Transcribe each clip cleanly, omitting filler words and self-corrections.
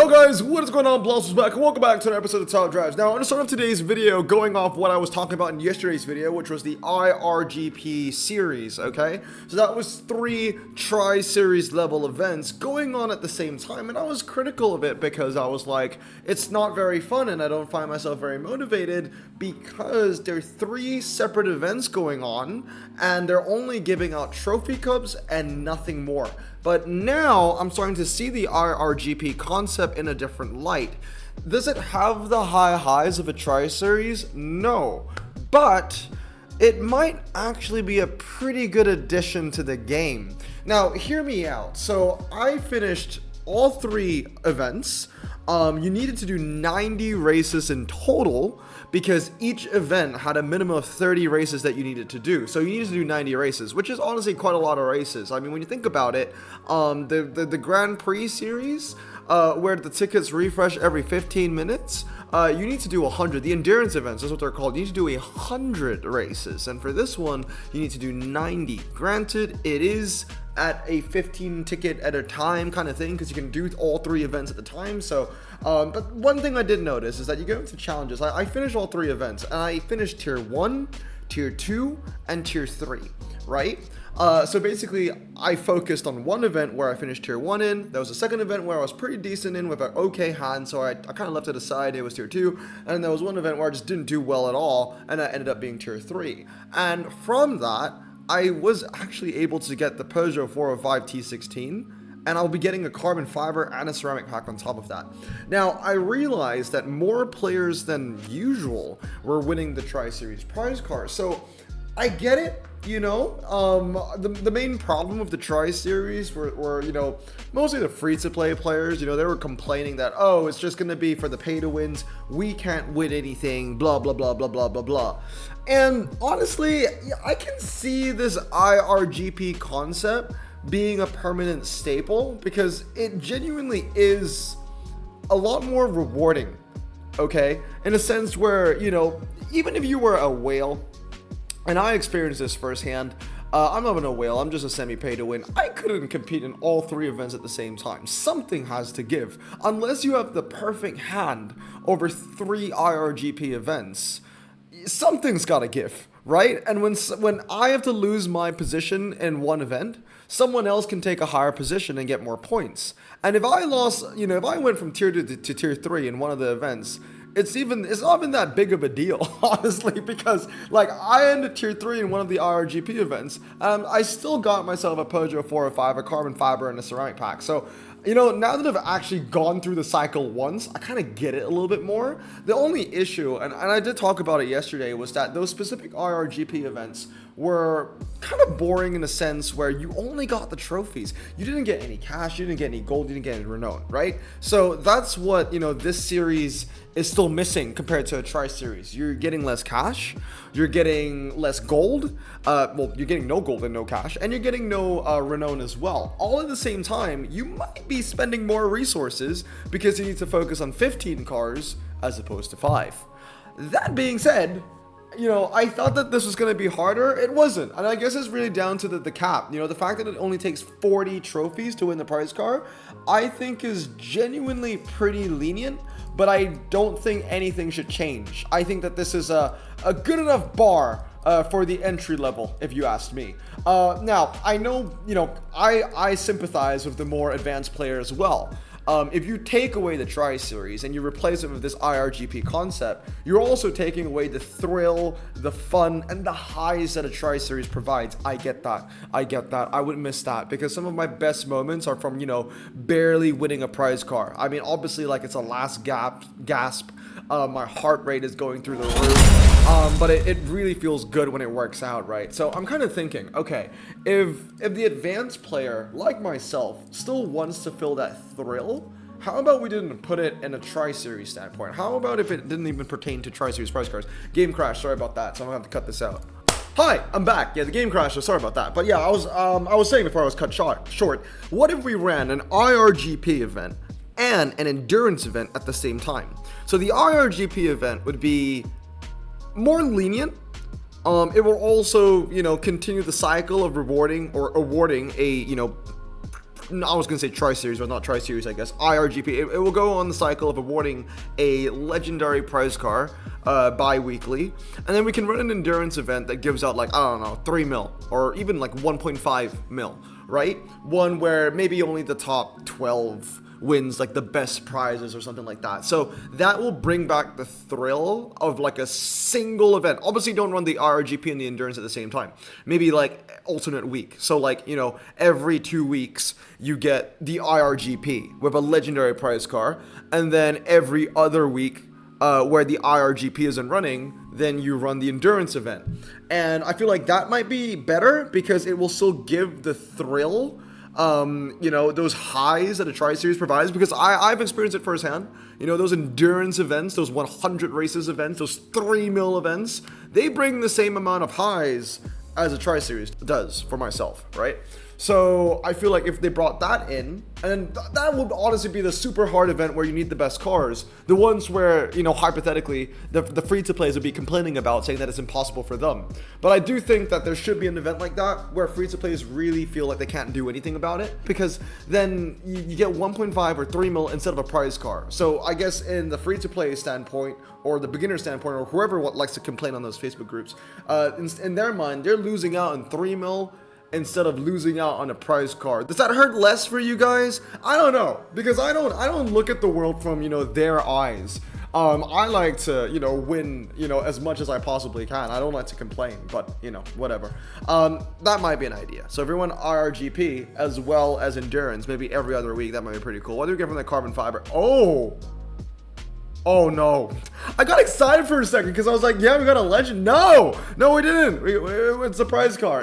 Yo guys, what is going on? Blossoms back and welcome back to another episode of Top Drives. Now, I'm going to start off today's video going off what I was talking about in yesterday's video, which was the IRGP series, okay? So that was 3 tri-series level events going on at the same time, and I was critical of it because I was like, it's not very fun and I don't find myself very motivated because there are 3 separate events going on and they're only giving out trophy cups and nothing more. But now I'm starting to see the IRGP concept in a different light. Does it have the high highs of a tri-series? No. But it might actually be a pretty good addition to the game. Now, hear me out. So I finished all 3 events. You needed to do 90 races in total because each event had a minimum of 30 races that you needed to do. So you needed to do 90 races, which is honestly quite a lot of races. I mean, when you think about it, the Grand Prix series, where the tickets refresh every 15 minutes, you need to do 100. The endurance events, that's what they're called. You need to do 100 races. And for this one, you need to do 90. Granted, it is at a 15 ticket at a time kind of thing because you can do all 3 events at the time. So but one thing I did notice is that you go into challenges. I finished all 3 events and I finished tier 1, tier 2, and tier 3, right? So basically I focused on one event where I finished tier 1 in. There was a second event where I was pretty decent in with an okay hand, so I kind of left it aside. It was tier 2, and there was one event where I just didn't do well at all, and I ended up being tier 3. And from that, I was actually able to get the Peugeot 405 T16, and I'll be getting a carbon fiber and a ceramic pack on top of that. Now, I realized that more players than usual were winning the Tri-Series prize car, so I get it. You know, the main problem with the Tri-Series were, you know, mostly the free-to-play players. You know, they were complaining that, oh, it's just going to be for the pay-to-wins. We can't win anything, blah, blah, blah, blah, blah, blah, blah. And honestly, I can see this IRGP concept being a permanent staple because it genuinely is a lot more rewarding, okay? In a sense where, you know, even if you were a whale, and I experienced this firsthand. I'm not even a whale, I'm just a semi-pay to win. I couldn't compete in all 3 events at the same time. Something has to give. Unless you have the perfect hand over 3 IRGP events, something's gotta give, right? And when I have to lose my position in one event, someone else can take a higher position and get more points. And if I lost, you know, if I went from tier 2 to tier 3 in one of the events, it's not even that big of a deal, honestly, because like I ended tier 3 in one of the IRGP events, and I still got myself a Peugeot 405, a carbon fiber, and a ceramic pack. So, you know, now that I've actually gone through the cycle once, I kind of get it a little bit more. The only issue, and I did talk about it yesterday, was that those specific IRGP events were kind of boring in a sense where you only got the trophies. You didn't get any cash, you didn't get any gold, you didn't get any renown, right? So that's what, you know, this series is still missing compared to a tri-series. You're getting less cash, you're getting less gold, well, you're getting no gold and no cash, and you're getting no renown as well. All at the same time, you might be spending more resources because you need to focus on 15 cars as opposed to 5. That being said, you know, I thought that this was going to be harder. It wasn't. And I guess it's really down to the cap. You know, the fact that it only takes 40 trophies to win the prize car, I think is genuinely pretty lenient, but I don't think anything should change. I think that this is a good enough bar for the entry level, if you asked me. Now, I know, you know, I sympathize with the more advanced player as well. If you take away the Tri-Series and you replace it with this IRGP concept, you're also taking away the thrill, the fun, and the highs that a Tri-Series provides. I get that. I wouldn't miss that because some of my best moments are from, you know, barely winning a prize car. I mean, obviously, like, it's a last gasp. My heart rate is going through the roof, but it really feels good when it works out, right? So I'm kind of thinking, okay, if the advanced player, like myself, still wants to feel that thrill, how about we didn't put it in a Tri-Series standpoint? How about if it didn't even pertain to Tri-Series prize cars? Game crash, sorry about that, so I'm gonna have to cut this out. Hi, I'm back. Yeah, the game crashed, so sorry about that. But yeah, I was saying before I was cut short, what if we ran an IRGP event and an endurance event at the same time? So the IRGP event would be more lenient. It will also, you know, continue the cycle of rewarding or awarding a, you know, no, I was gonna say Tri-Series, but not Tri-Series, I guess. IRGP. It will go on the cycle of awarding a legendary prize car bi-weekly, and then we can run an endurance event that gives out, like, I don't know, 3 mil, or even like 1.5 mil, right? One where maybe only the top 12 wins like the best prizes or something like that. So that will bring back the thrill of like a single event. Obviously don't run the IRGP and the endurance at the same time. Maybe like alternate week. So like, you know, every 2 weeks you get the IRGP with a legendary prize car, and then every other week where the IRGP isn't running, then you run the endurance event. And I feel like that might be better because it will still give the thrill, you know, those highs that a Tri-Series provides, because I've experienced it firsthand. You know, those endurance events, those 100 races events, those 3 mil events, they bring the same amount of highs as a Tri-Series does for myself, right? So I feel like if they brought that in, and that would honestly be the super hard event where you need the best cars, the ones where, you know, hypothetically, the free-to-plays would be complaining about, saying that it's impossible for them. But I do think that there should be an event like that where free-to-plays really feel like they can't do anything about it, because then you get 1.5 or 3 mil instead of a prize car. So I guess in the free-to-play standpoint, or the beginner standpoint, or whoever likes to complain on those Facebook groups, in their mind, they're losing out on 3 mil instead of losing out on a prize card. Does that hurt less for you guys? I don't know, because I don't look at the world from, you know, their eyes. I like to, you know, win, you know, as much as I possibly can. I don't like to complain, but, you know, whatever. That might be an idea. So if everyone IRGP as well as endurance, maybe every other week, that might be pretty cool. What do we get from the carbon fiber? Oh no. I got excited for a second because I was like, yeah, we got a legend. No, we didn't. It's a prize car.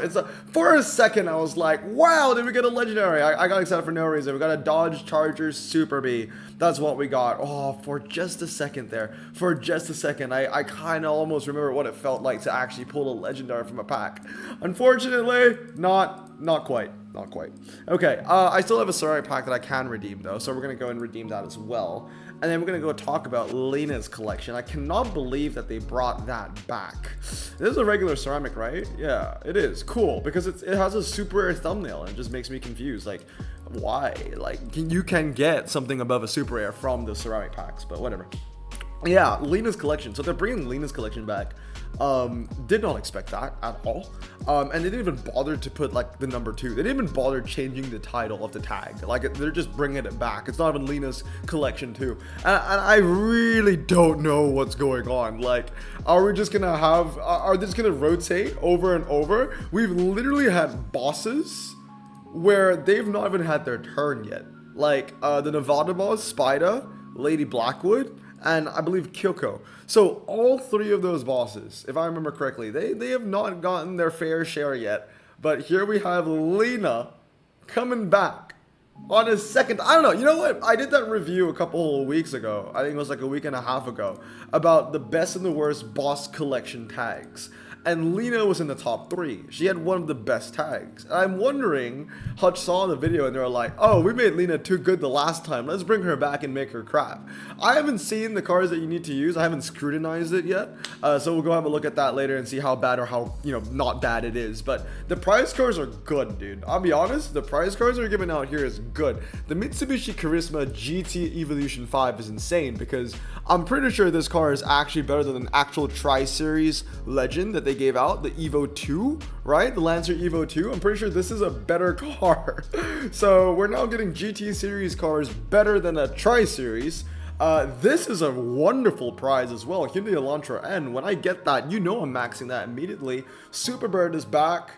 For a second, I was like, wow, did we get a legendary? I got excited for no reason. We got a Dodge Charger Super B. That's what we got. Oh, for just a second there. For just a second, I kind of almost remember what it felt like to actually pull a legendary from a pack. Unfortunately, not quite. Not quite. Okay, I still have a ceramic pack that I can redeem though, so we're gonna go and redeem that as well. And then we're gonna go talk about Lena's collection. I cannot believe that they brought that back. This is a regular ceramic, right? Yeah, it is. Cool, because it has a super rare thumbnail, and it just makes me confused. Like, why? Like, you can get something above a super rare from the ceramic packs, but whatever. Yeah, Lena's collection. So they're bringing Lena's collection back. Did not expect that at all. And they didn't even bother to put like the number 2. They didn't even bother changing the title of the tag. Like, they're just bringing it back. It's not even Lena's collection 2. And I really don't know what's going on. Like, are we just gonna have, are they just gonna rotate over and over? We've literally had bosses where they've not even had their turn yet. Like, the Nevada boss, Spider, Lady Blackwood, and I believe Kyoko. So all 3 of those bosses, if I remember correctly, they have not gotten their fair share yet. But here we have Lena coming back on his second. I don't know. You know what? I did that review a couple of weeks ago. I think it was like a week and a half ago, about the best and the worst boss collection tags. And Lena was in the top 3. She had one of the best tags. And I'm wondering, Hutch saw the video and they were like, oh, we made Lena too good the last time. Let's bring her back and make her crap. I haven't seen the cars that you need to use. I haven't scrutinized it yet. So we'll go have a look at that later and see how bad or how, you know, not bad it is. But the prize cars are good, dude. I'll be honest, the prize cars they're giving out here is good. The Mitsubishi Charisma GT Evolution 5 is insane because I'm pretty sure this car is actually better than an actual Tri-Series Legend that they gave out, the Evo 2, right? The Lancer Evo 2. I'm pretty sure this is a better car. So we're now getting GT Series cars better than a Tri-Series. This is a wonderful prize as well, Hyundai Elantra N. When I get that, you know I'm maxing that immediately. Superbird is back.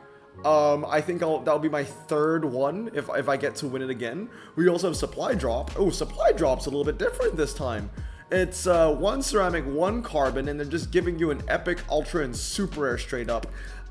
I think that'll be my 3rd one if I get to win it again. We also have Supply Drop. Oh, Supply Drop's a little bit different this time. It's 1 ceramic, 1 carbon, and they're just giving you an epic, ultra, and super rare straight up.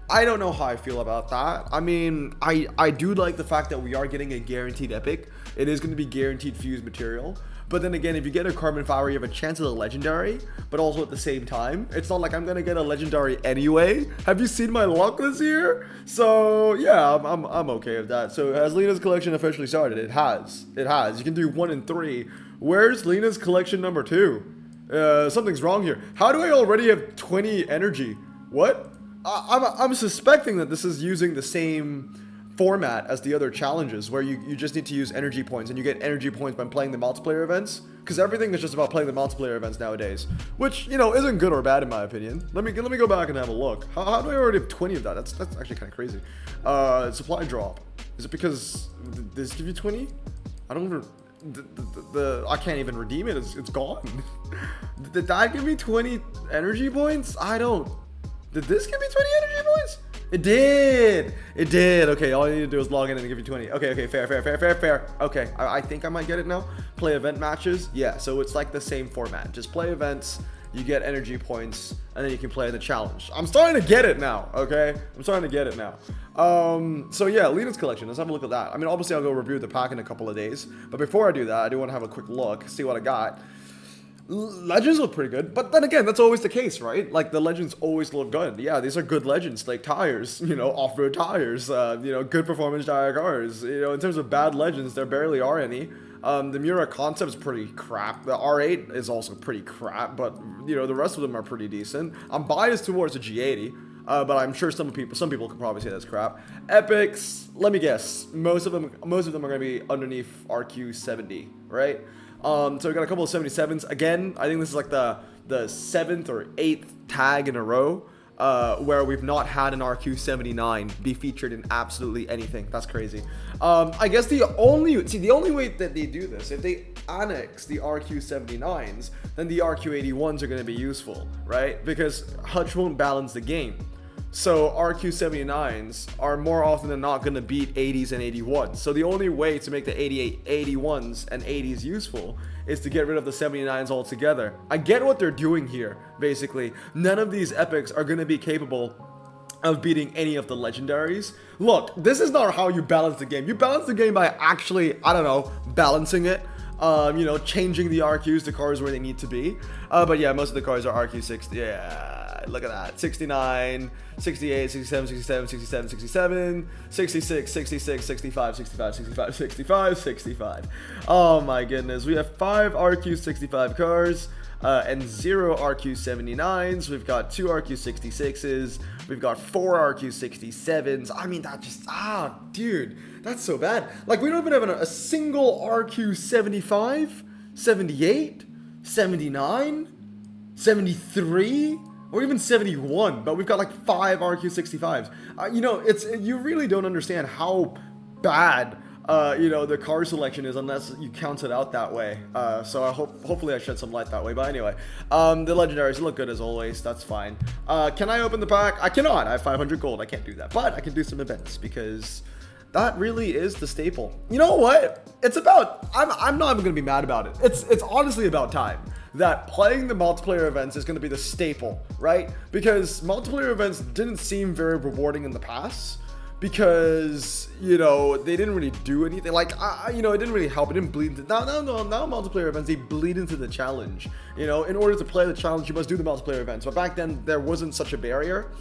I don't know how I feel about that. I mean, I do like the fact that we are getting a guaranteed epic. It is going to be guaranteed fused material. But then again, if you get a carbon fiber, you have a chance of the legendary, but also at the same time, it's not like I'm going to get a legendary anyway. Have you seen my luck this year? So yeah, I'm okay with that. So has Lena's collection officially started? It has. You can do 1 and 3. Where's Lena's collection number 2? Something's wrong here. How do I already have 20 energy? What? I'm suspecting that this is using the same format as the other challenges where you just need to use energy points, and you get energy points by playing the multiplayer events, because everything is just about playing the multiplayer events nowadays, which, you know, isn't good or bad in my opinion. Let me go back and have a look. How do I already have 20 of that? That's actually kind of crazy. Supply drop. Is it because did this give you 20? I don't even I can't even redeem it. It's gone. Did that give me 20 energy points? I don't. Did this give me 20 energy points? It did. It did. Okay, all you need to do is log in and give you 20. Okay, fair. Okay, I think I might get it now. Play event matches. Yeah, so it's like the same format. Just play events, you get energy points, and then you can play the challenge. I'm starting to get it now, okay? I'm starting to get it now. So yeah, Lena's collection. Let's have a look at that. I mean, obviously I'll go review the pack in a couple of days, but before I do that, I do want to have a quick look, see what I got. Legends look pretty good, but then again, that's always the case, right? Like, the legends always look good. Yeah, these are good legends, like tires, you know, off-road tires, you know, good performance tire cars. You know, in terms of bad legends, there barely are any. The Miura concept is pretty crap. The R8 is also pretty crap, but, you know, the rest of them are pretty decent. I'm biased towards the G80, but I'm sure some people could probably say that's crap. Epics, let me guess, most of them are going to be underneath RQ70, right? So we got a couple of 77s. Again, I think this is like the 7th or 8th tag in a row where we've not had an RQ79 be featured in absolutely anything. That's crazy. I guess the only way that they do this, if they annex the RQ79s, then the RQ81s are going to be useful, right? Because Hutch won't balance the game. So RQ79s are more often than not going to beat 80s and 81s. So the only way to make the 81s and 80s useful is to get rid of the 79s altogether. I get what they're doing here, basically. None of these epics are going to be capable of beating any of the legendaries. Look, this is not how you balance the game. You balance the game by actually, I don't know, balancing it. You know, changing the RQs to cars where they need to be. But yeah, most of the cars are RQ60. Yeah, look at that. 69, 68, 67, 67, 67, 67, 66, 66, 65, 65, 65, 65, 65. Oh my goodness. We have 5 RQ65 cars. And 0 RQ79s. We've got 2 RQ66s. We've got 4 RQ67s. I mean, that just, dude, that's so bad. Like, we don't even have a single RQ75, 78, 79, 73, or even 71. But we've got like 5 RQ65s. You know, you really don't understand how bad you know, the car selection is, unless you count it out that way. So hopefully I shed some light that way. But anyway, the legendaries look good as always. That's fine. Can I open the pack? I cannot. I have 500 gold. I can't do that. But I can do some events, because that really is the staple. You know what? It's about, I'm not even gonna be mad about it. It's honestly about time that playing the multiplayer events is gonna be the staple, right? Because multiplayer events didn't seem very rewarding in the past, because, you know, they didn't really do anything. Like, you know, it didn't really help. It didn't bleed into, now multiplayer events, they bleed into the challenge. You know, in order to play the challenge, you must do the multiplayer events. But back then, there wasn't such a barrier,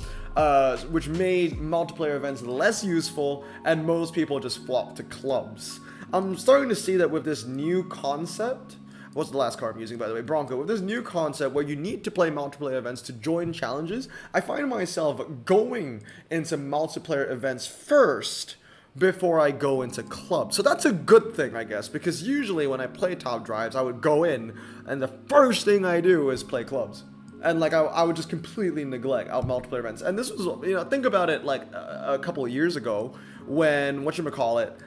which made multiplayer events less useful, and most people just flocked to clubs. I'm starting to see that with this new concept. What's the last car I'm using, by the way? Bronco. With this new concept where you need to play multiplayer events to join challenges, I find myself going into multiplayer events first before I go into clubs. So that's a good thing, I guess, because usually when I play top drives, I would go in and the first thing I do is play clubs. And like, I would just completely neglect out multiplayer events. And this was, you know, think about it like a couple of years ago when, whatchamacallit,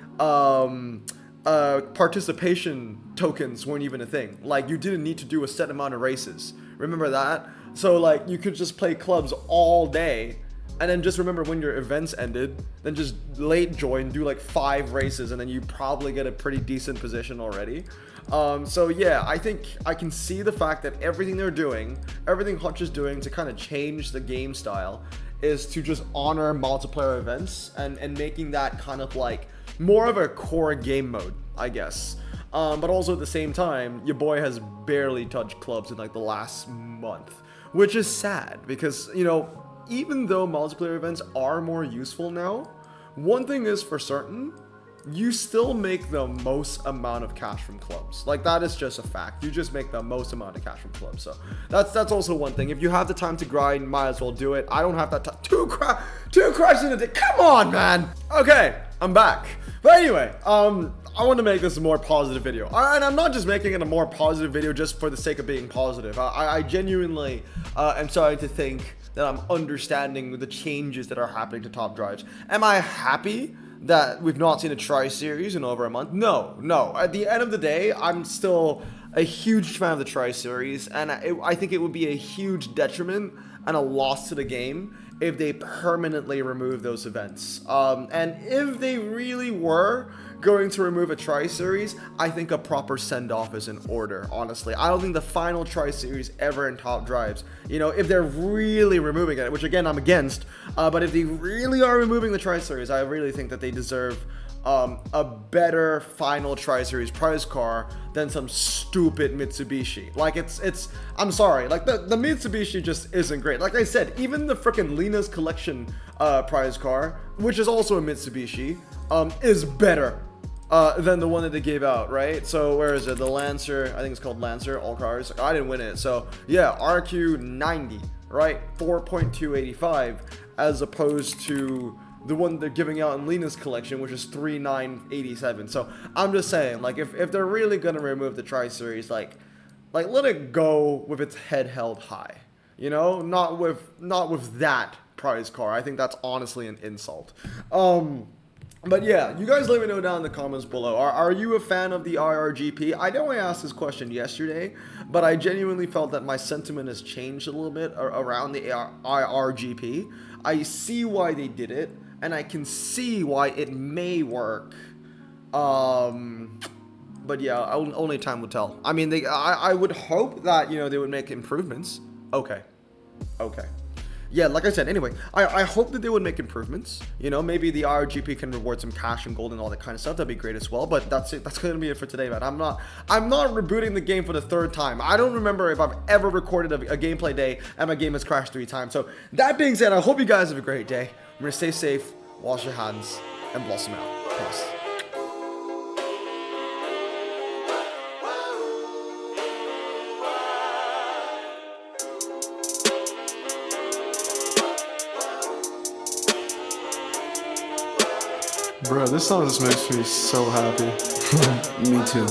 participation tokens weren't even a thing. Like, you didn't need to do a set amount of races. Remember that? So like, you could just play clubs all day, and then just remember when your events ended, then just late join, do like 5 races, and then you probably get a pretty decent position already. So yeah, I think I can see the fact that everything they're doing, everything Hutch is doing to kind of change the game style, is to just honor multiplayer events and making that kind of like more of a core game mode, I guess. But also at the same time, your boy has barely touched clubs in like the last month, which is sad because, you know, even though multiplayer events are more useful now, one thing is for certain, you still make the most amount of cash from clubs. Like, that is just a fact. You just make the most amount of cash from clubs. So that's also one thing. If you have the time to grind, might as well do it. I don't have that time. Two crashes in a day. Come on, man. Okay. I'm back. But anyway, I want to make this a more positive video. And I'm not just making it a more positive video just for the sake of being positive. I genuinely am starting to think that I'm understanding the changes that are happening to top drives. Am I happy that we've not seen a tri-series in over a month? No. At the end of the day, I'm still a huge fan of the tri-series, and I think it would be a huge detriment and a loss to the game if they permanently remove those events. And if they really were going to remove a tri-series, I think a proper send-off is in order, honestly. I don't think the final tri-series ever in top drives, you know, if they're really removing it, which again I'm against, but if they really are removing the tri-series, I really think that they deserve a better final tri-series prize car than some stupid Mitsubishi. Like it's I'm sorry, like the Mitsubishi just isn't great. Like I said, even the freaking Lena's collection prize car, which is also a Mitsubishi, is better than the one that they gave out, right? So where is it? The Lancer, I think it's called Lancer, all cars. I didn't win it. So yeah, RQ90, right? 4.285 as opposed to the one they're giving out in Lena's collection, which is 3.987. So I'm just saying, like, if they're really gonna remove the tri-series, like let it go with its head held high, you know, not with that prize car. I think that's honestly an insult. But yeah, you guys let me know down in the comments below. Are you a fan of the IRGP? I know I asked this question yesterday, but I genuinely felt that my sentiment has changed a little bit around the IRGP. I see why they did it, and I can see why it may work. But yeah, only time will tell. I mean, I would hope that, you know, they would make improvements. Okay. Yeah, like I said, anyway, I hope that they would make improvements. You know, maybe the IRGP can reward some cash and gold and all that kind of stuff. That'd be great as well. But that's it. That's gonna be it for today, man. I'm not rebooting the game for the 3rd time. I don't remember if I've ever recorded a gameplay day and my game has crashed 3 times. So that being said, I hope you guys have a great day. I'm gonna stay safe, wash your hands, and blossom out. Peace. Bro, this song just makes me so happy. Me too.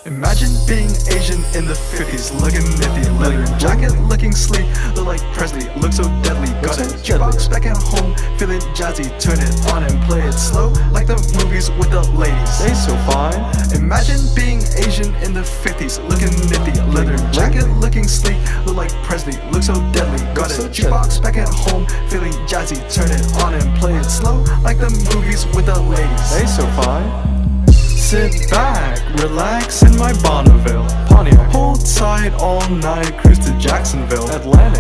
Imagine being Asian in the 50s, looking nifty, leather jacket, looking sleek, look like Presley, look so deadly, got a jukebox back at home, feeling jazzy, turn it on and play it slow, like the movies with the ladies. They so fine. Imagine being Asian in the 50s, looking nifty, leather jacket, looking sleek, look like Presley, look so deadly, got a jukebox back at home, feeling jazzy, turn it on and play it slow, like the movies with the ladies. They so fine. Sit back, relax in my Bonneville Pontiac. Hold tight all night, cruise to Jacksonville, Atlantic.